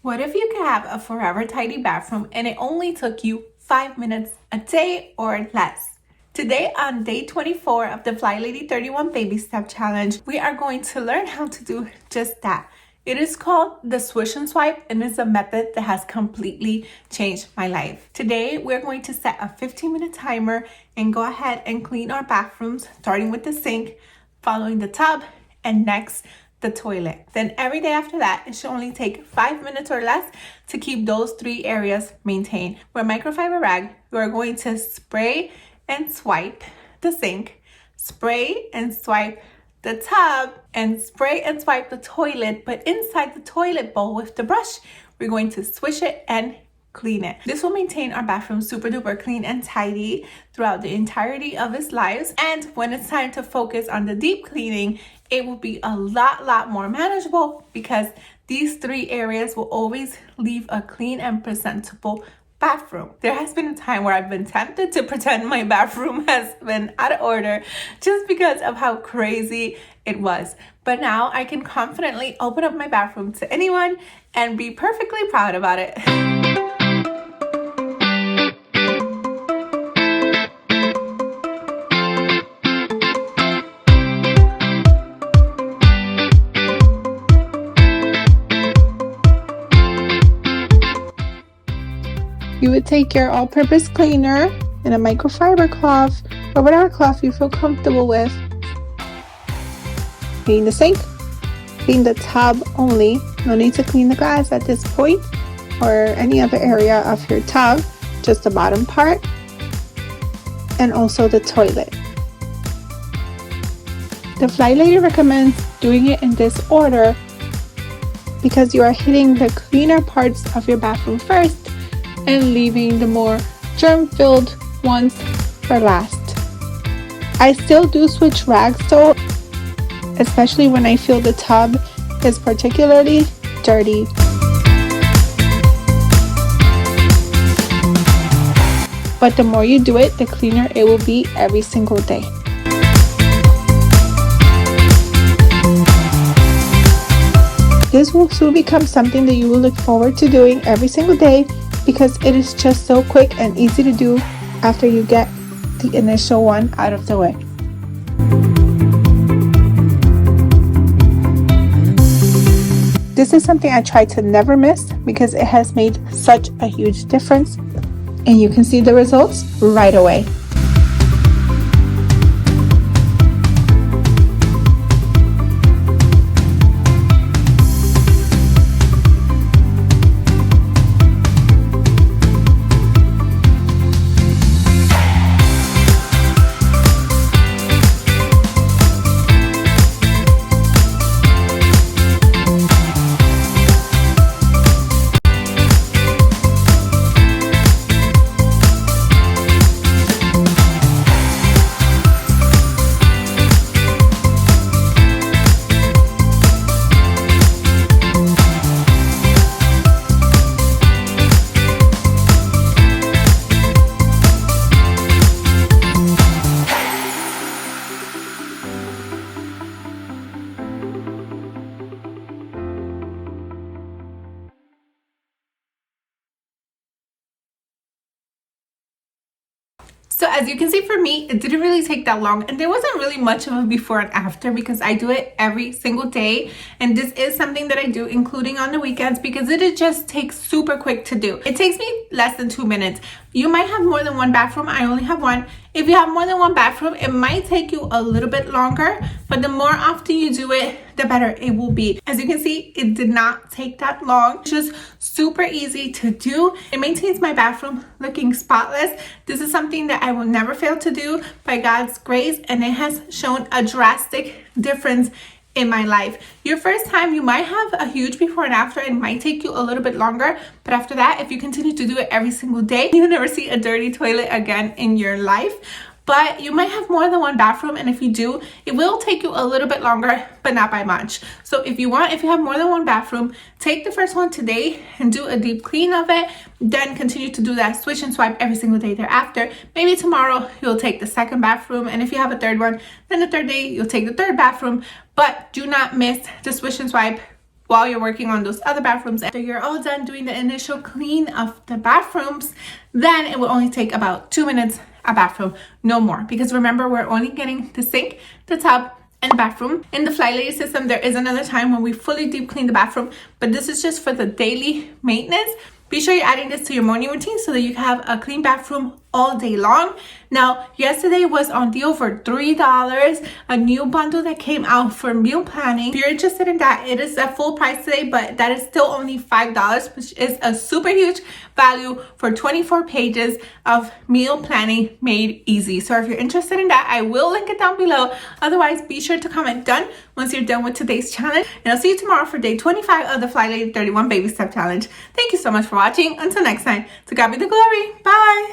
What if you could have a forever tidy bathroom and it only took you 5 minutes a day or less? Today on day 24 of the FlyLady 31 Baby Step Challenge, we are going to learn how to do just that. It is called the Swish and Swipe and is a method that has completely changed my life. Today, we're going to set a 15-minute timer and go ahead and clean our bathrooms, starting with the sink, following the tub, and next, the toilet. Then every day after that, it should only take 5 minutes or less to keep those 3 areas maintained. With a microfiber rag, we are going to spray and swipe the sink, spray and swipe the tub, and spray and swipe the toilet. But inside the toilet bowl with the brush, we're going to swish it and clean it. This will maintain our bathroom super duper clean and tidy throughout the entirety of its lives. And when it's time to focus on the deep cleaning, it will be a lot more manageable because these 3 areas will always leave a clean and presentable bathroom. There has been a time where I've been tempted to pretend my bathroom has been out of order just because of how crazy it was. But now I can confidently open up my bathroom to anyone and be perfectly proud about it. You would take your all-purpose cleaner and a microfiber cloth or whatever cloth you feel comfortable with. Clean the sink, clean the tub only. No need to clean the glass at this point or any other area of your tub, just the bottom part, and also the toilet. The FlyLady recommends doing it in this order because you are hitting the cleaner parts of your bathroom first and leaving the more germ-filled ones for last. I still do switch rags though, especially when I feel the tub is particularly dirty. But the more you do it, the cleaner it will be every single day. This will soon become something that you will look forward to doing every single day because it is just so quick and easy to do after you get the initial one out of the way. This is something I try to never miss because it has made such a huge difference and you can see the results right away. So as you can see, for me, it didn't really take that long and there wasn't really much of a before and after because I do it every single day. And this is something that I do including on the weekends because it just takes super quick to do. It takes me less than 2 minutes. You might have more than one bathroom. I only have one. If you have more than one bathroom, it might take you a little bit longer, but the more often you do it, the better it will be. As you can see, it did not take that long. It's just super easy to do. It maintains my bathroom looking spotless. This is something that I will never fail to do by God's grace, and it has shown a drastic difference in my life. Your first time, you might have a huge before and after. It might take you a little bit longer, but after that, if you continue to do it every single day, you'll never see a dirty toilet again in your life. But you might have more than one bathroom, and if you do, it will take you a little bit longer, but not by much. So if you have more than one bathroom, take the first one today and do a deep clean of it, then continue to do that swish and swipe every single day thereafter. Maybe tomorrow you'll take the second bathroom, and if you have a third one, then the third day you'll take the third bathroom. But do not miss the swish and swipe while you're working on those other bathrooms. After you're all done doing the initial clean of the bathrooms, then it will only take about 2 minutes a bathroom, no more. Because remember, we're only getting the sink, the tub, and the bathroom. In the FlyLady system, there is another time when we fully deep clean the bathroom, but this is just for the daily maintenance. Be sure you're adding this to your morning routine so that you have a clean bathroom all day long. Now, yesterday was on deal for $3, a new bundle that came out for meal planning. If you're interested in that, it is at full price today, but that is still only $5, which is a super huge value for 24 pages of meal planning made easy. So if you're interested in that, I will link it down below. Otherwise, be sure to comment done once you're done with today's challenge. And I'll see you tomorrow for day 25 of the FlyLady 31 Baby Step Challenge. Thank you so much for watching. Until next time, to God be the glory. Bye.